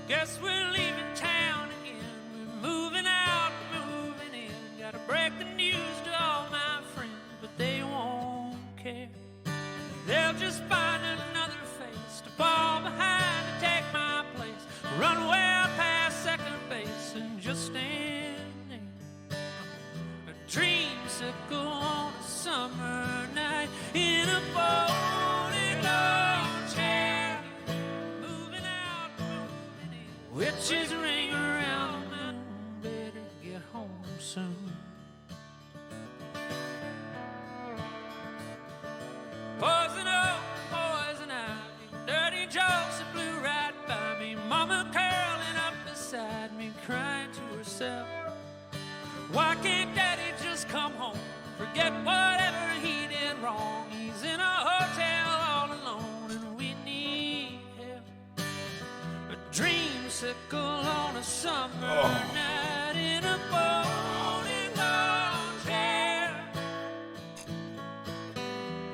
Guess we're leaving town again. We're moving out, moving in. Gotta break the news to all my friends, but they won't care. They'll just find another face to fall behind to take my place. Run well past second base and just stand there. A dreamsicle on a summer night in a folding lawn chair. Moving out, moving in. Witches ring around the moon. Better get home soon. Poison oak, poison ivy, dirty jokes that blew right by me. Mama curling up beside me, crying to herself. Why can't Daddy just come home? Forget whatever he did wrong. He's in a hotel all alone and we need help. A dreamsicle on a summer night in a folding lawn chair.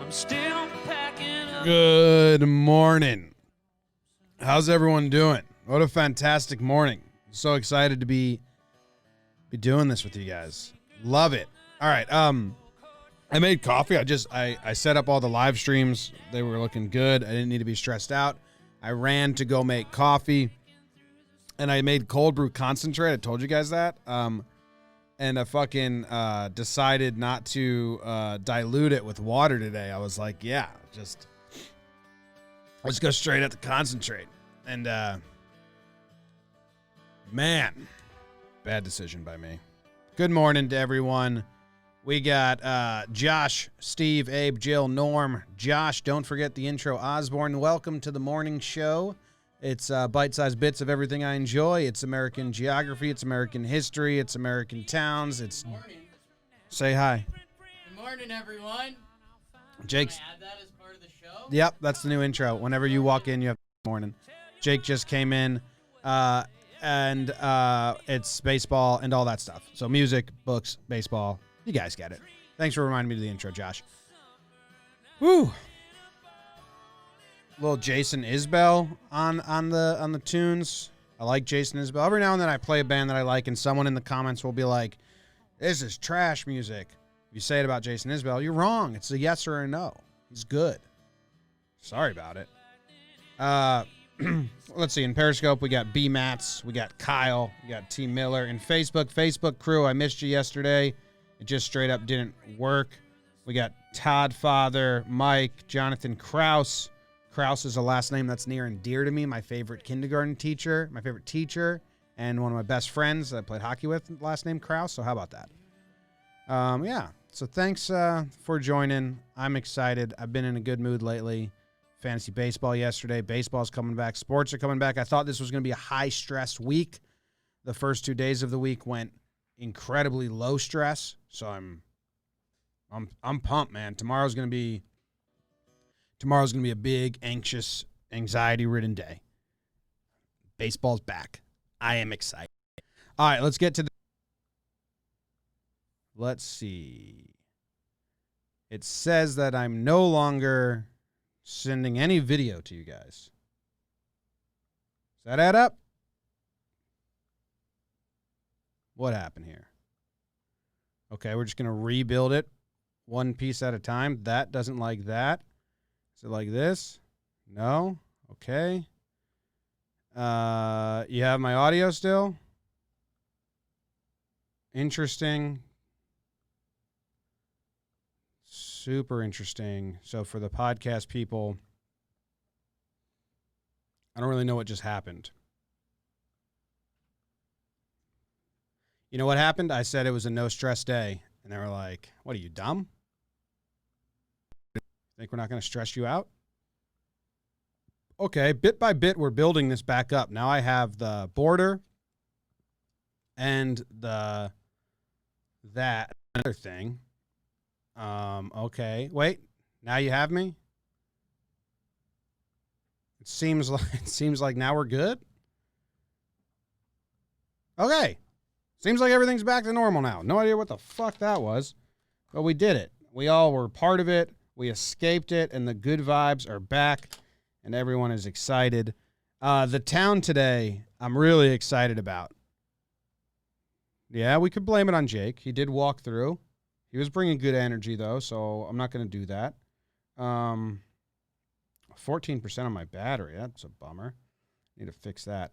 I'm still packing up. Good morning. How's everyone doing? What a fantastic morning. So excited to be doing this with you guys. Love it. All right. I made coffee. I set up all the live streams. They were looking good. I didn't need to be stressed out. I ran to go make coffee and I made cold brew concentrate. I told you guys that. And I fucking decided not to dilute it with water today. I was like, yeah, let's go straight at the concentrate. And man, bad decision by me. Good morning to everyone. We got Josh, Steve, Abe, Jill, Norm. Josh, don't forget the intro. Osborne, welcome to the morning show. It's bite-sized bits of everything I enjoy. It's American geography. It's American history. It's American towns. It's Morning. Say hi. Good morning, everyone. Jake's. Can I add that as part of the show? Yep, that's the new intro. Whenever you walk in, you have morning. Jake just came in, and it's baseball and all that stuff. So music, books, baseball. You guys get it. Thanks for reminding me of the intro, Josh. Woo. Little Jason Isbell on the tunes. I like Jason Isbell. Every now and then I play a band that I like, and someone in the comments will be like, "This is trash music." If you say it about Jason Isbell, you're wrong. It's a yes or a no. He's good. Sorry about it. Let's see. In Periscope, we got B Mats, we got Kyle, we got T Miller. In Facebook crew, I missed you yesterday. It just straight up didn't work. We got Todd Father, Mike, Jonathan Kraus. Kraus is a last name that's near and dear to me. My favorite kindergarten teacher, my favorite teacher, and one of my best friends that I played hockey with, last name Kraus. So how about that? Yeah. So thanks for joining. I'm excited. I've been in a good mood lately. Fantasy baseball yesterday. Baseball's coming back. Sports are coming back. I thought this was going to be a high-stress week. The first 2 days of the week went incredibly low stress. So I'm pumped, man. Tomorrow's going to be a big, anxious, anxiety-ridden day. Baseball's back. I am excited. All right, let's get to the... Let's see. It says that I'm no longer sending any video to you guys. Does that add up? What happened here? Okay, we're just going to rebuild it one piece at a time. That doesn't like that. Is it like this? No? Okay. You have my audio still? Interesting. Super interesting. So for the podcast people, I don't really know what just happened. You know what happened? I said it was a no-stress day, and they were like, what, are you dumb? Think we're not going to stress you out? Okay, bit by bit, we're building this back up. Now I have the border and that other thing. Okay, wait. Now you have me? It seems like now we're good. Okay. Seems like everything's back to normal now. No idea what the fuck that was, but we did it. We all were part of it. We escaped it, and the good vibes are back, and everyone is excited. The town today, I'm really excited about. Yeah, we could blame it on Jake. He did walk through. He was bringing good energy, though, so I'm not going to do that. 14% on my battery. That's a bummer. Need to fix that.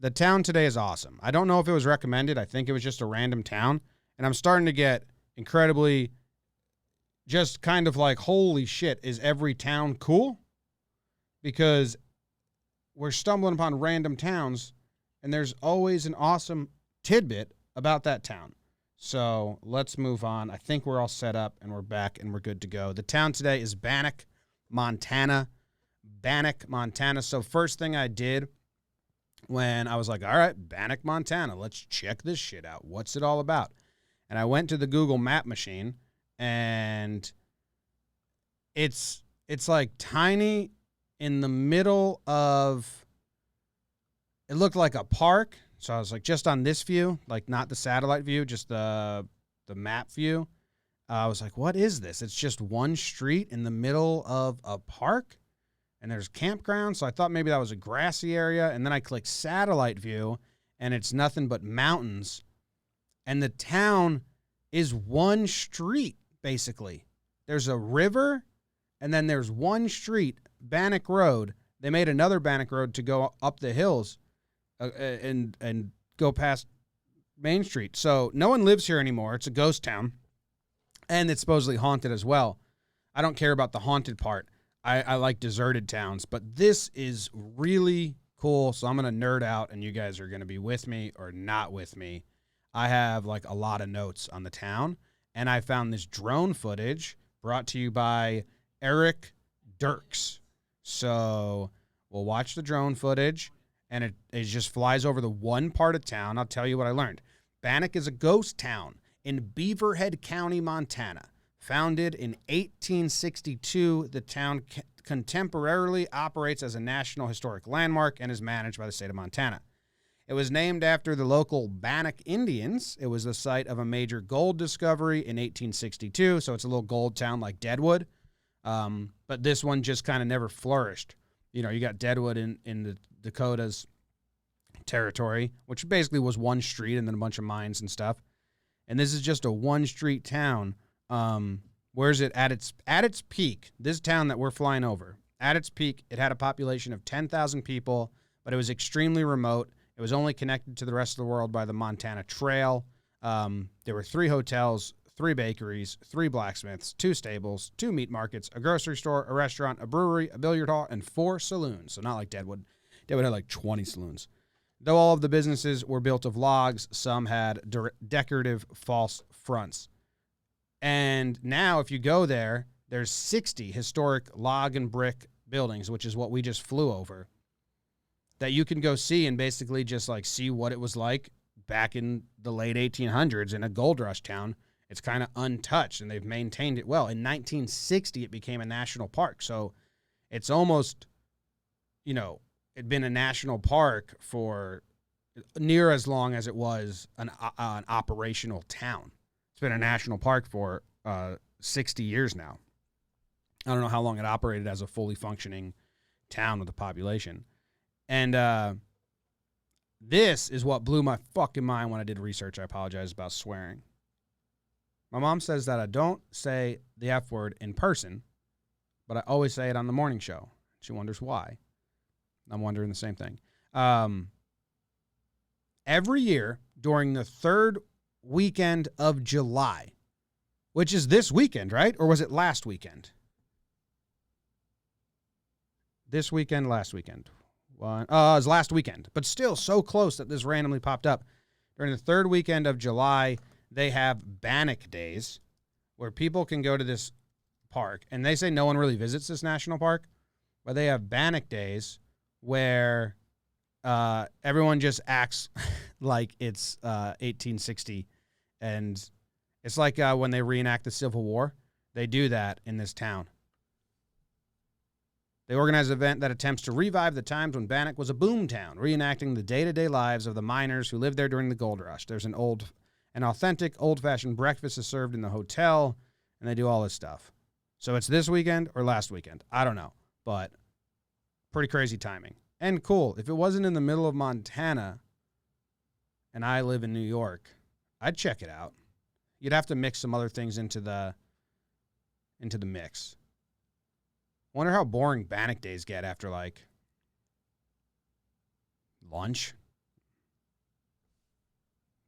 The town today is awesome. I don't know if it was recommended. I think it was just a random town. And I'm starting to get incredibly just kind of like, holy shit, is every town cool? Because we're stumbling upon random towns, and there's always an awesome tidbit about that town. So let's move on. I think we're all set up, and we're back, and we're good to go. The town today is Bannack, Montana. Bannack, Montana. So first thing I did when I was like, all right, Bannack, Montana, let's check this shit out. What's it all about? And I went to the Google Map machine, and it's like tiny in the middle of, it looked like a park. So I was like, just on this view, like not the satellite view, just the map view. I was like, what is this? It's just one street in the middle of a park, and there's campground. So I thought maybe that was a grassy area. And then I clicked satellite view, and it's nothing but mountains. And the town is one street, basically. There's a river, and then there's one street, Bannack Road. They made another Bannack Road to go up the hills and go past Main Street. So no one lives here anymore. It's a ghost town, and it's supposedly haunted as well. I don't care about the haunted part. I like deserted towns, but this is really cool, so I'm going to nerd out, and you guys are going to be with me or not with me. I have like a lot of notes on the town, and I found this drone footage brought to you by Eric Dirks. So we'll watch the drone footage, and it just flies over the one part of town. I'll tell you what I learned. Bannack is a ghost town in Beaverhead County, Montana. Founded in 1862, the town contemporarily operates as a National Historic Landmark and is managed by the state of Montana. It was named after the local Bannack Indians. It was the site of a major gold discovery in 1862, so it's a little gold town like Deadwood. But this one just kind of never flourished. You know, you got Deadwood in the Dakotas territory, which basically was one street and then a bunch of mines and stuff. And this is just a one-street town. Where's it at its peak? This town that we're flying over, at its peak, it had a population of 10,000 people, but it was extremely remote. It was only connected to the rest of the world by the Montana Trail. There were 3 hotels, 3 bakeries, 3 blacksmiths, 2 stables, 2 meat markets, a grocery store, a restaurant, a brewery, a billiard hall, and 4 saloons. So not like Deadwood. Deadwood had like 20 saloons. Though all of the businesses were built of logs, some had decorative false fronts. And now if you go there, there's 60 historic log and brick buildings, which is what we just flew over, that you can go see and basically just like see what it was like back in the late 1800s in a gold rush town. It's kind of untouched, and they've maintained it well. In 1960, it became a national park. So it's almost, you know, it'd been a national park for near as long as it was an operational town. It's been a national park for 60 years now. I don't know how long it operated as a fully functioning town with a population. And this is what blew my fucking mind when I did research. I apologize about swearing. My mom says that I don't say the F word in person, but I always say it on the morning show. She wonders why. I'm wondering the same thing. Every year during the 3rd weekend of July, which is this weekend, right? Or was it last weekend? This weekend, last weekend. It was last weekend, but still so close that this randomly popped up. During the 3rd weekend of July, they have Bannack Days, where people can go to this park, and they say no one really visits this national park, but they have Bannack Days where everyone just acts like it's 1860, and it's like when they reenact the Civil War. They do that in this town. They organize an event that attempts to revive the times when Bannack was a boom town, reenacting the day-to-day lives of the miners who lived there during the gold rush. There's an authentic old-fashioned breakfast is served in the hotel, and they do all this stuff. So it's this weekend or last weekend. I don't know, but pretty crazy timing. And cool, if it wasn't in the middle of Montana and I live in New York, I'd check it out. You'd have to mix some other things into the mix. Wonder how boring Bannack days get after, like, lunch.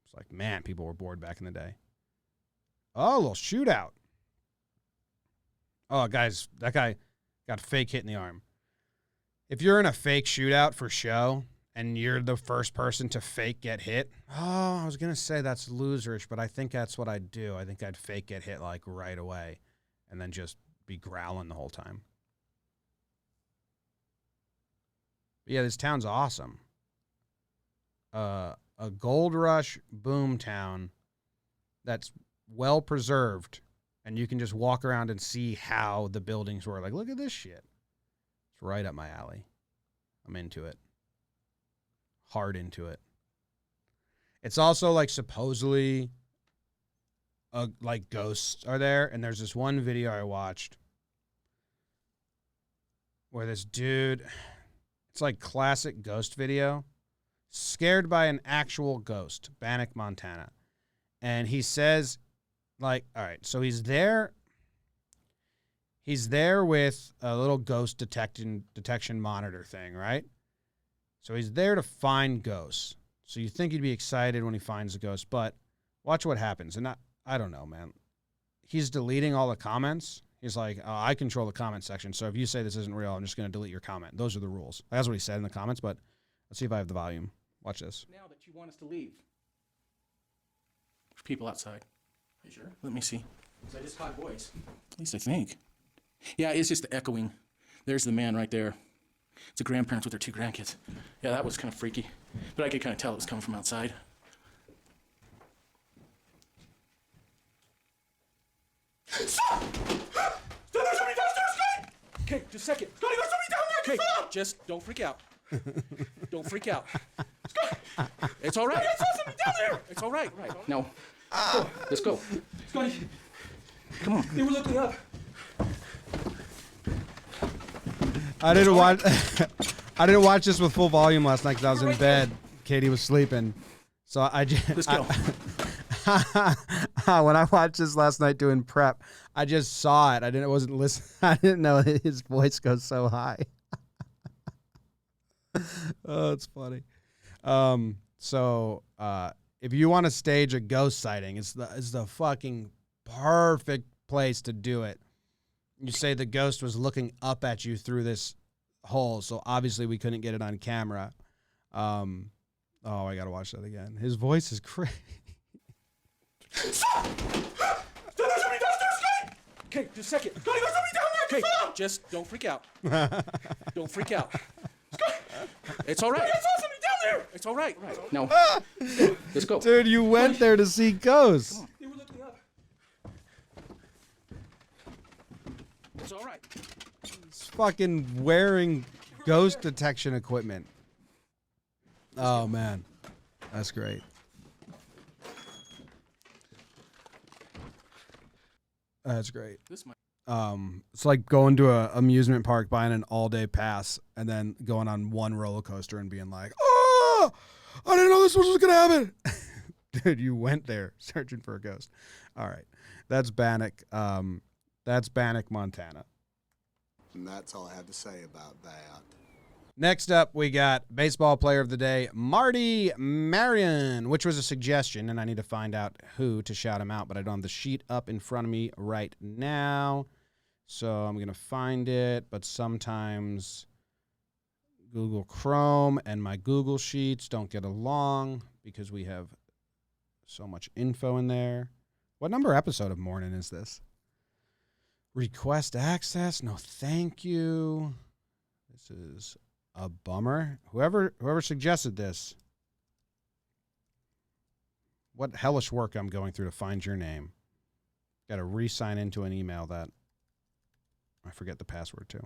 It's like, man, people were bored back in the day. Oh, a little shootout. Oh, guys, that guy got fake hit in the arm. If you're in a fake shootout for show and you're the first person to fake get hit, I was going to say that's loserish, but I think that's what I'd do. I think I'd fake get hit, like, right away and then just be growling the whole time. But yeah, this town's awesome. A gold rush boom town that's well preserved, and you can just walk around and see how the buildings were. Like, look at this shit. It's right up my alley. I'm into it. Hard into it. It's also, like, supposedly, like, ghosts are there, and there's this one video I watched where this dude, it's like classic ghost video, scared by an actual ghost, Bannack, Montana. And he says, like, all right, so he's there with a little ghost detection monitor thing, right? So he's there to find ghosts. So you think he'd be excited when he finds a ghost, but watch what happens. And I don't know, man. He's deleting all the comments. He's like, oh, I control the comment section, so if you say this isn't real, I'm just going to delete your comment. Those are the rules. That's what he said in the comments, but let's see if I have the volume. Watch this. Now that you want us to leave. There's people outside. Are you sure? Let me see. Because I just caught a voice. At least I think. Yeah, it's just the echoing. There's the man right there. It's the grandparents with their 2 grandkids. Yeah, that was kind of freaky. But I could kind of tell it was coming from outside. Stop! There's somebody downstairs, Scotty! Okay, just a second. Scotty, there's somebody down there! Okay, just don't freak out. Don't freak out. Scotty! It's all right. I saw somebody down there! It's all right. Now, let's go. Scotty, come on. They were looking up. I didn't watch. I didn't watch this with full volume last night because I was in bed. Katie was sleeping, so I just. Let's go. When I watched this last night doing prep, I just saw it. I wasn't listening. I didn't know his voice goes so high. Oh, it's funny. So if you want to stage a ghost sighting, it's the fucking perfect place to do it. You say the ghost was looking up at you through this hole, so obviously we couldn't get it on camera. Oh, I gotta watch that again. His voice is crazy. Stop! There's somebody downstairs, Scotty! Okay, just a second. Scotty, there's somebody down there! Okay, just don't freak out. Don't freak out. Scotty! It's all right. I saw somebody down there! It's all right. Now, let's go. Dude, you went there to see ghosts. Come on. They were looking up. It's all right. He's fucking wearing ghost detection equipment. Oh, man. That's great. That's great. This might. It's like going to a amusement park, buying an all-day pass, and then going on one roller coaster and being like, "Oh, I didn't know this was gonna happen." Dude, you went there searching for a ghost. All right, that's Bannack. That's Bannack, Montana. And that's all I have to say about that. Next up, we got baseball player of the day, Marty Marion, which was a suggestion, and I need to find out who to shout him out, but I don't have the sheet up in front of me right now, so I'm going to find it, but sometimes Google Chrome and my Google Sheets don't get along because we have so much info in there. What number episode of Mornin is this? Request access? No, thank you. This is a bummer. Whoever suggested this, what hellish work I'm going through to find your name. Got to re-sign into an email that I forget the password to.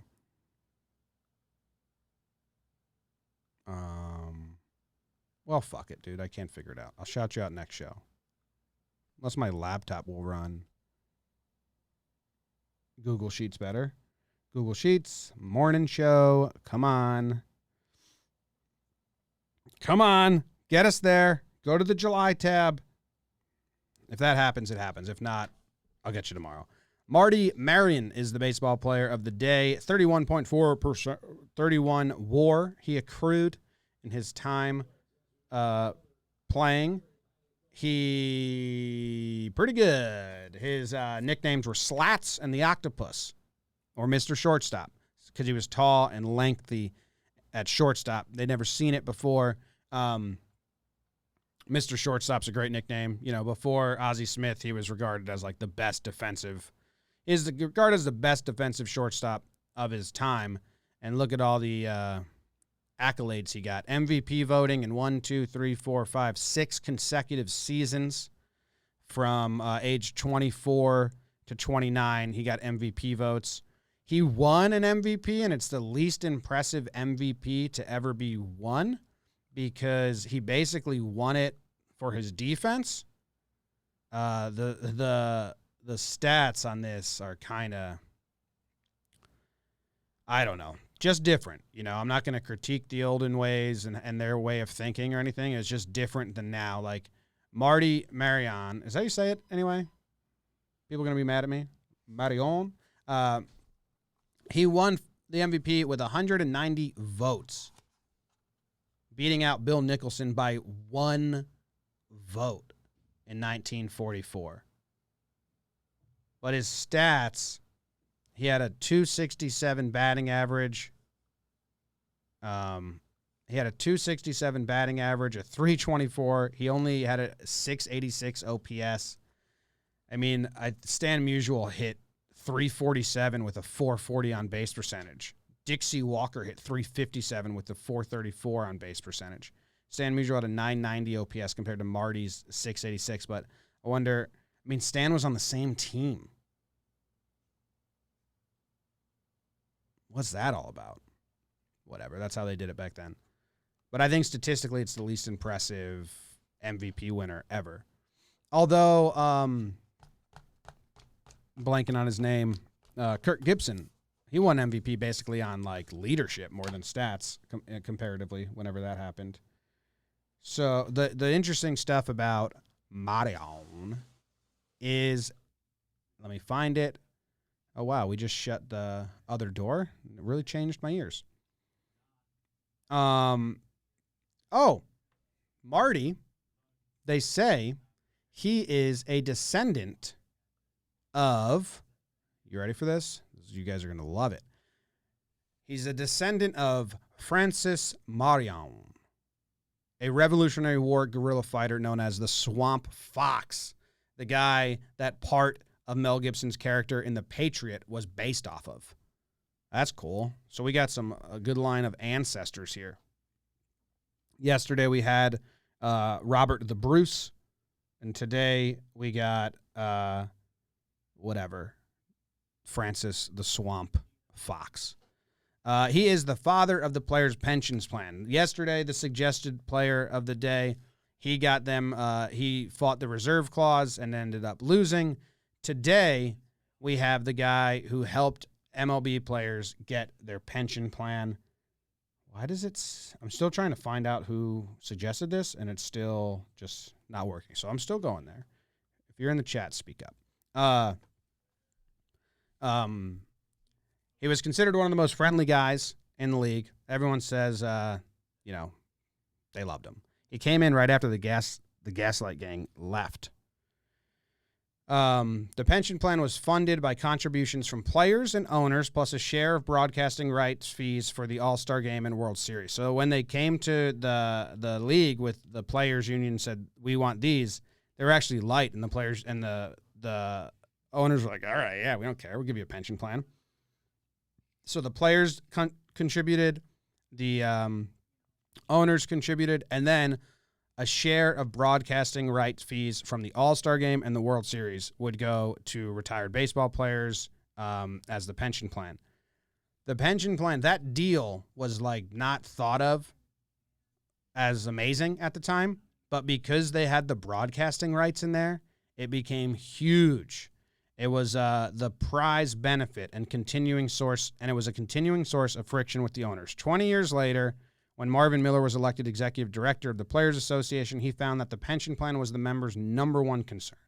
Well, fuck it, dude. I can't figure it out. I'll shout you out next show. Unless my laptop will run Google Sheets better. Google Sheets, morning show, come on. Come on. Get us there. Go to the July tab. If that happens, it happens. If not, I'll get you tomorrow. Marty Marion is the baseball player of the day. 31.4%, 31 WAR he accrued in his time playing. He pretty good. His nicknames were Slats and the Octopus, or Mr. Shortstop, because he was tall and lengthy at shortstop. They'd never seen it before. Mr. Shortstop's a great nickname. You know, before Ozzie Smith, he was regarded as like the best defensive. Is regarded as the best defensive shortstop of his time. And look at all the accolades he got. MVP voting in 6 consecutive seasons from age 24 to 29. He got MVP votes. He won an MVP, and it's the least impressive MVP to ever be won because he basically won it for his defense. The stats on this are kind of, I don't know, just different. You know, I'm not going to critique the olden ways and their way of thinking or anything. It's just different than now. Like Marty Marion, is that how you say it anyway? People are going to be mad at me. Marion. He won the MVP with 190 votes, beating out Bill Nicholson by 1 vote in 1944. But his stats, he had a 267 batting average. He had a 267 batting average, a 324. He only had a 686 OPS. I mean, Stan Musial hit 347 with a 440 on base percentage. Dixie Walker hit 357 with a 434 on base percentage. Stan Musial had a 990 OPS compared to Marty's 686. But I wonder, I mean, Stan was on the same team. What's that all about? Whatever. That's how they did it back then. But I think statistically it's the least impressive MVP winner ever. Although, blanking on his name, Kirk Gibson, he won MVP basically on like leadership more than stats comparatively whenever that happened. So the interesting stuff about Marion is, let me find it. Oh, wow, we just shut the other door. It really changed my ears. Marty, they say he is a descendant of, you ready for this? You guys are going to love it. He's a descendant of Francis Marion, a Revolutionary War guerrilla fighter known as the Swamp Fox, the guy that part of Mel Gibson's character in The Patriot was based off of. That's cool. So we got a good line of ancestors here. Yesterday we had Robert the Bruce, and today we got Francis the Swamp Fox. He is the father of the players' pensions plan. Yesterday, the suggested player of the day, he got them. He fought the reserve clause and ended up losing. Today, we have the guy who helped MLB players get their pension plan. Why does it? I'm still trying to find out who suggested this, and it's still just not working. So I'm still going there. If you're in the chat, speak up. He was considered one of the most friendly guys in the league. Everyone says, they loved him. He came in right after the Gaslight Gang left. The pension plan was funded by contributions from players and owners, plus a share of broadcasting rights fees for the All-Star Game and World Series. So when they came to the league with the players' union and said, we want these, they were actually light, and the players and the owners were like, all right, yeah, we don't care. We'll give you a pension plan. So the players contributed, the owners contributed, and then a share of broadcasting rights fees from the All-Star Game and the World Series would go to retired baseball players as the pension plan. The pension plan, that deal was like not thought of as amazing at the time, but because they had the broadcasting rights in there, it became huge. It was the prize benefit and continuing source, and it was a continuing source of friction with the owners. 20 years later, When Marvin Miller was elected executive director of the Players Association, he found that the pension plan was the members' number one concern.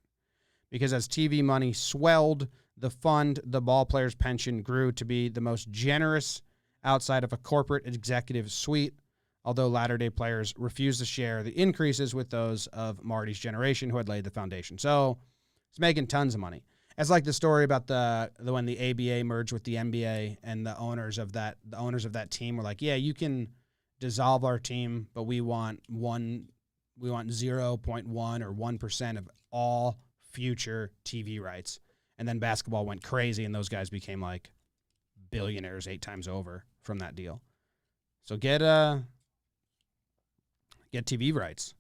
Because as TV money swelled, the fund, the ball players' pension, grew to be the most generous outside of a corporate executive suite, although latter-day players refused to share the increases with those of Marty's generation who had laid the foundation. So it's making tons of money. It's like the story about the when the ABA merged with the NBA and the owners of that team were like, yeah, you can dissolve our team, but we want 0.1 or 1% of all future TV rights. And then basketball went crazy, and those guys became like billionaires 8 times over from that deal. So get TV rights.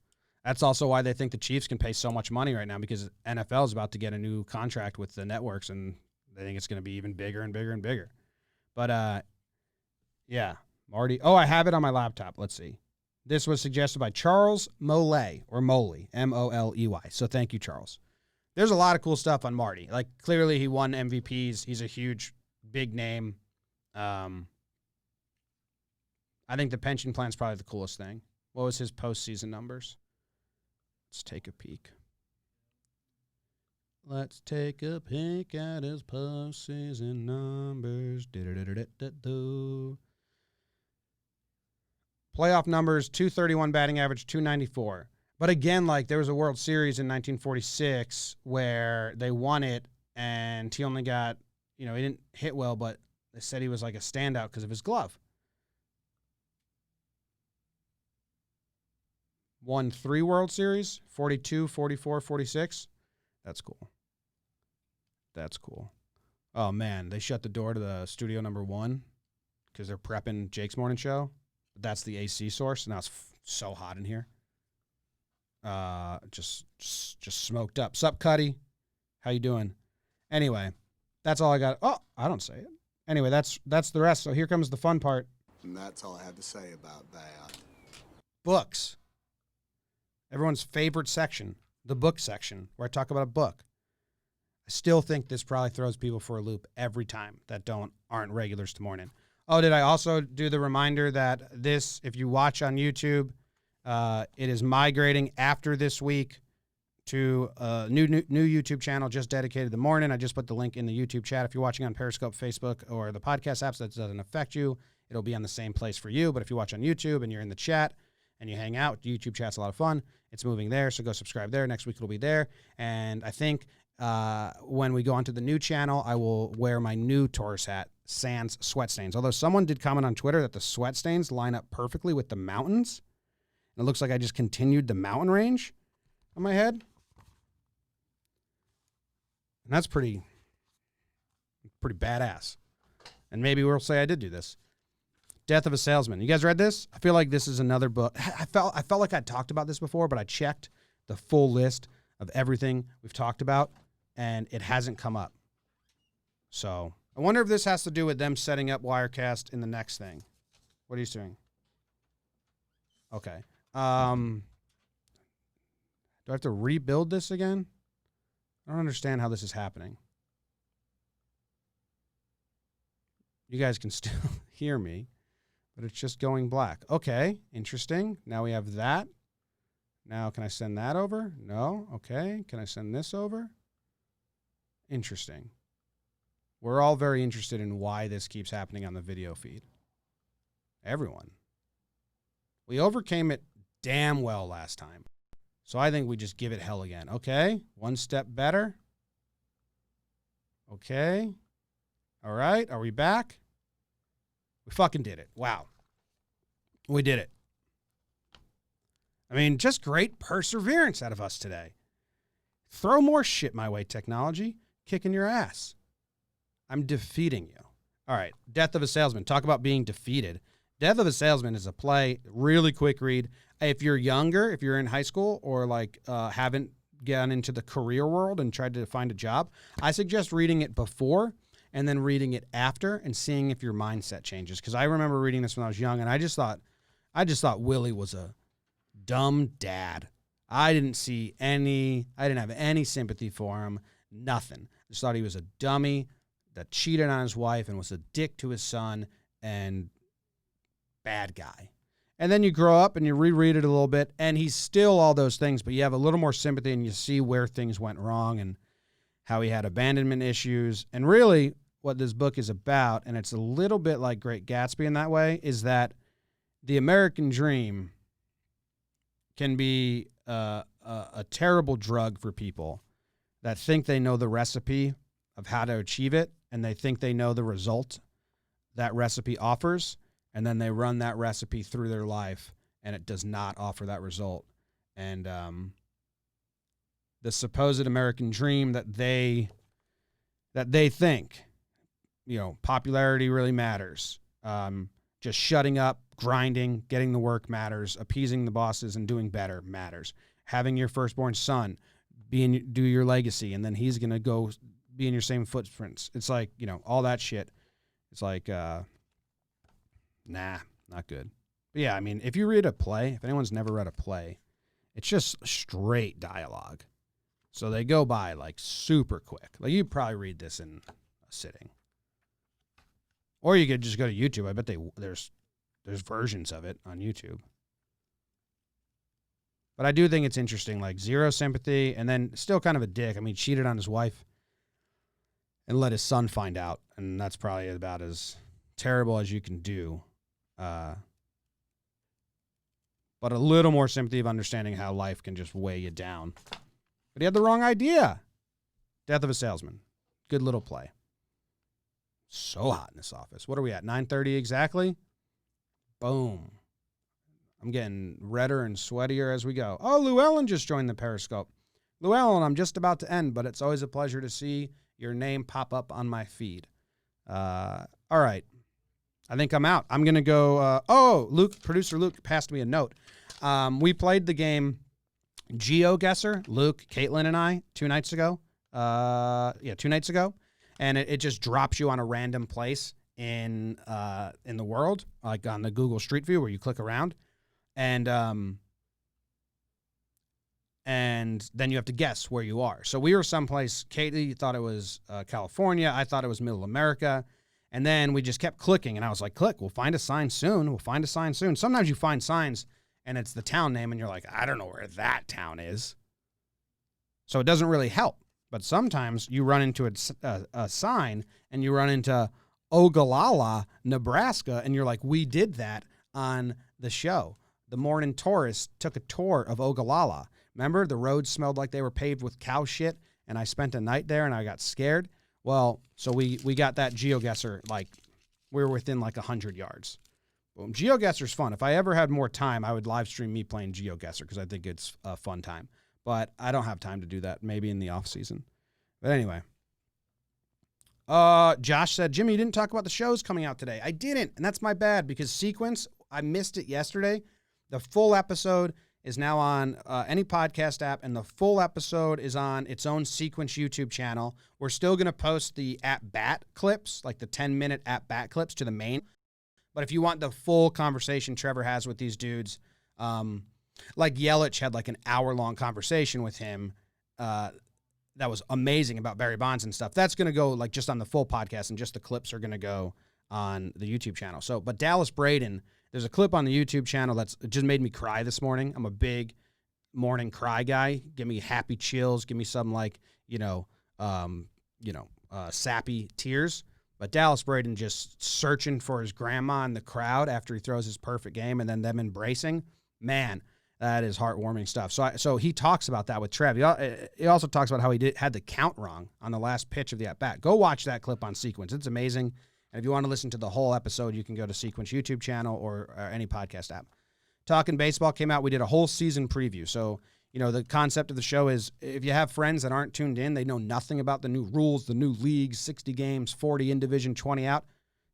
That's also why they think the Chiefs can pay so much money right now, because NFL is about to get a new contract with the networks, and they think it's going to be even bigger and bigger and bigger. But, yeah, Marty. Oh, I have it on my laptop. Let's see. This was suggested by Charles Moley, or Moley, Moley. So thank you, Charles. There's a lot of cool stuff on Marty. Like, clearly he won MVPs. He's a huge, big name. I think the pension plan is probably the coolest thing. What was his postseason numbers? Let's take a peek. Let's take a peek at his postseason numbers. Playoff numbers, 231 batting average, 294. But again, like, there was a World Series in 1946 where they won it, and he only got, he didn't hit well, but they said he was like a standout because of his glove. Won 3 World Series, 42, 44, 46. That's cool. That's cool. Oh, man, they shut the door to the studio number 1 because they're prepping Jake's morning show. That's the AC source. Now it's so hot in here. Just smoked up. Sup, Cuddy? How you doing? Anyway, that's all I got. Oh, I don't say it. Anyway, that's the rest. So here comes the fun part. And that's all I have to say about that. Books. Everyone's favorite section, the book section, where I talk about a book. I still think this probably throws people for a loop every time that aren't regulars to Mornin. Oh, did I also do the reminder that this, if you watch on YouTube, it is migrating after this week to a new YouTube channel just dedicated to Mornin. I just put the link in the YouTube chat. If you're watching on Periscope, Facebook, or the podcast apps, that doesn't affect you. It'll be on the same place for you. But if you watch on YouTube and you're in the chat and you hang out, YouTube chat's a lot of fun. It's moving there, so go subscribe there. Next week it'll be there. And I think when we go onto the new channel, I will wear my new Taurus hat, sans sweat stains. Although someone did comment on Twitter that the sweat stains line up perfectly with the mountains. And it looks like I just continued the mountain range on my head. And that's pretty badass. And maybe we'll say I did do this. Death of a Salesman. You guys read this? I feel like this is another book. I felt like I'd talked about this before, but I checked the full list of everything we've talked about, and it hasn't come up. So I wonder if this has to do with them setting up Wirecast in the next thing. What are you doing? Okay. Do I have to rebuild this again? I don't understand how this is happening. You guys can still hear me, but it's just going black. Okay, interesting. Now we have that. Now, can I send that over? No. Okay. Can I send this over? Interesting. We're all very interested in why this keeps happening on the video feed. Everyone. We overcame it damn well last time. So I think we just give it hell again. Okay. One step better. Okay. All right. Are we back? We fucking did it. Wow. We did it. I mean, just great perseverance out of us today. Throw more shit my way, technology. Kicking your ass. I'm defeating you. All right. Death of a Salesman. Talk about being defeated. Death of a Salesman is a play, really quick read. If you're younger, if you're in high school or haven't gotten into the career world and tried to find a job, I suggest reading it before and then reading it after and seeing if your mindset changes. Because I remember reading this when I was young, and I just thought Willy was a dumb dad. I didn't have any sympathy for him. Nothing. I just thought he was a dummy that cheated on his wife and was a dick to his son and bad guy. And then you grow up and you reread it a little bit, and he's still all those things, but you have a little more sympathy and you see where things went wrong and how he had abandonment issues. And really what this book is about, and it's a little bit like Great Gatsby in that way, is that the American dream can be a terrible drug for people that think they know the recipe of how to achieve it, and they think they know the result that recipe offers, and then they run that recipe through their life, and it does not offer that result. And the supposed American dream that they think, popularity really matters. Just shutting up, grinding, getting the work matters. Appeasing the bosses and doing better matters. Having your firstborn son do your legacy, and then he's gonna go be in your same footprints. It's like, all that shit. It's like, nah, not good. But yeah, I mean, if you read a play, if anyone's never read a play, it's just straight dialogue. So they go by like super quick. Like you'd probably read this in a sitting. Or you could just go to YouTube. I bet there's versions of it on YouTube. But I do think it's interesting, like zero sympathy and then still kind of a dick. I mean, cheated on his wife and let his son find out. And that's probably about as terrible as you can do. But a little more sympathy of understanding how life can just weigh you down. But he had the wrong idea. Death of a Salesman. Good little play. So hot in this office. What are we at? 9:30 exactly? Boom. I'm getting redder and sweatier as we go. Oh, Llewellyn just joined the Periscope. Llewellyn, I'm just about to end, but it's always a pleasure to see your name pop up on my feed. All right. I think I'm out. I'm going to go. Producer Luke passed me a note. We played the game GeoGuessr, Luke, Caitlin, and I, 2 nights ago. 2 nights ago. And it just drops you on a random place in the world, like on the Google Street View where you click around. And then you have to guess where you are. So we were someplace, Katie thought it was California. I thought it was Middle America. And then we just kept clicking. And I was like, click, we'll find a sign soon. We'll find a sign soon. Sometimes you find signs and it's the town name and you're like, I don't know where that town is. So it doesn't really help. But sometimes you run into a sign and you run into Ogallala, Nebraska, and you're like, we did that on the show. The Mornin tourists took a tour of Ogallala. Remember, the roads smelled like they were paved with cow shit, and I spent a night there and I got scared. Well, so we got that GeoGuessr, like we were within like 100 yards. Boom. GeoGuessr's fun. If I ever had more time, I would live stream me playing GeoGuessr because I think it's a fun time. But I don't have time to do that, maybe in the off season. But anyway. Josh said, Jimmy, you didn't talk about the shows coming out today. I didn't, and that's my bad because Sequence, I missed it yesterday. The full episode is now on any podcast app, and the full episode is on its own Sequence YouTube channel. We're still going to post the at-bat clips, like the 10-minute at-bat clips to the main. But if you want the full conversation Trevor has with these dudes, like Yelich had like an hour-long conversation with him that was amazing about Barry Bonds and stuff. That's going to go like just on the full podcast, and just the clips are going to go on the YouTube channel. So, but Dallas Braden, there's a clip on the YouTube channel that's just made me cry this morning. I'm a big morning cry guy. Give me happy chills. Give me some like, sappy tears. But Dallas Braden just searching for his grandma in the crowd after he throws his perfect game and then them embracing. Man, that is heartwarming stuff. So he talks about that with Trev. He also talks about how he had the count wrong on the last pitch of the at-bat. Go watch that clip on Sequence. It's amazing. And if you want to listen to the whole episode, you can go to Sequence YouTube channel or any podcast app. Talking Baseball came out. We did a whole season preview. So, the concept of the show is if you have friends that aren't tuned in, they know nothing about the new rules, the new leagues, 60 games, 40 in division, 20 out,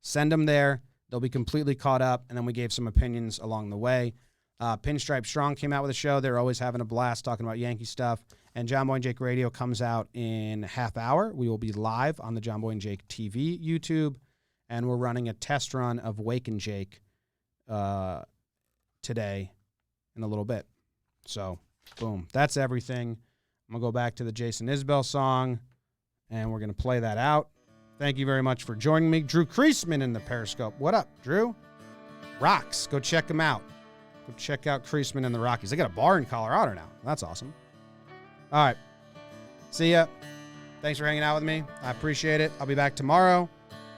send them there. They'll be completely caught up. And then we gave some opinions along the way. Pinstripe Strong came out with a show. They're always having a blast talking about Yankee stuff. And John Boy and Jake Radio comes out in half hour. We will be live on the John Boy and Jake TV YouTube. And we're running a test run of Wake and Jake today in a little bit. So, boom. That's everything. I'm going to go back to the Jason Isbell song, and we're going to play that out. Thank you very much for joining me. Drew Kreisman in the Periscope. What up, Drew? Rocks. Go check him out. Go check out Creasman and the Rockies. They got a bar in Colorado now. That's awesome. All right. See ya. Thanks for hanging out with me. I appreciate it. I'll be back tomorrow,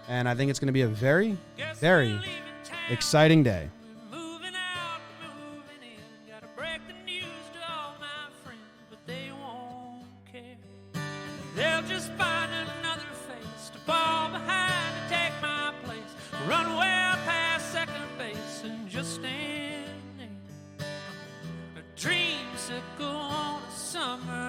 and I think it's going to be a very, very exciting day. We're moving out, moving in. Gotta break the news to all my friends, but they won't care. They'll just find another face to fall behind and take my place. Run well past second base and just stand there. A dreamsicle on a summer